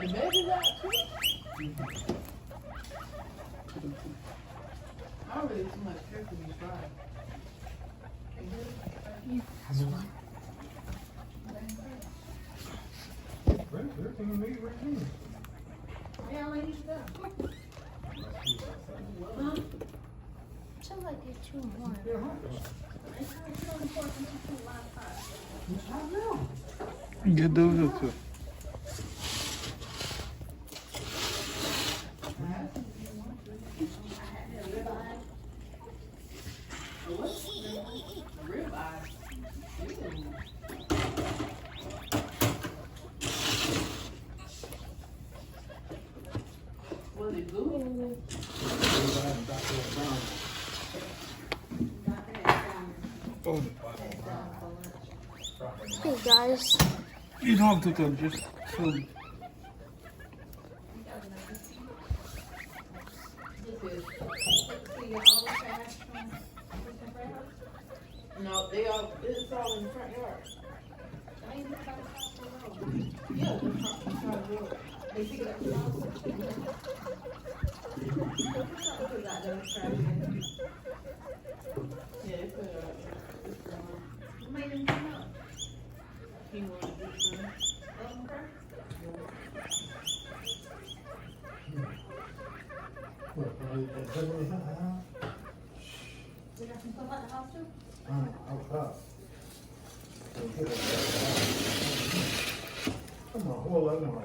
baby's out too. I really too much care to be fried. Everything you need right here. Yeah, I need to go. Huh? Till I get 2 more. Yeah, huh? I know. Get those up too. Ribeye. Was it good? Oh, Hey guys. you don't have to touch, just fill it. No, it's all in the front yard. Yeah, the front yard. They pick it up the house. Yeah, they put it up. Who made him come up? He wanted to do some. We got some stuff at the house too? Come on, hold on, hold on.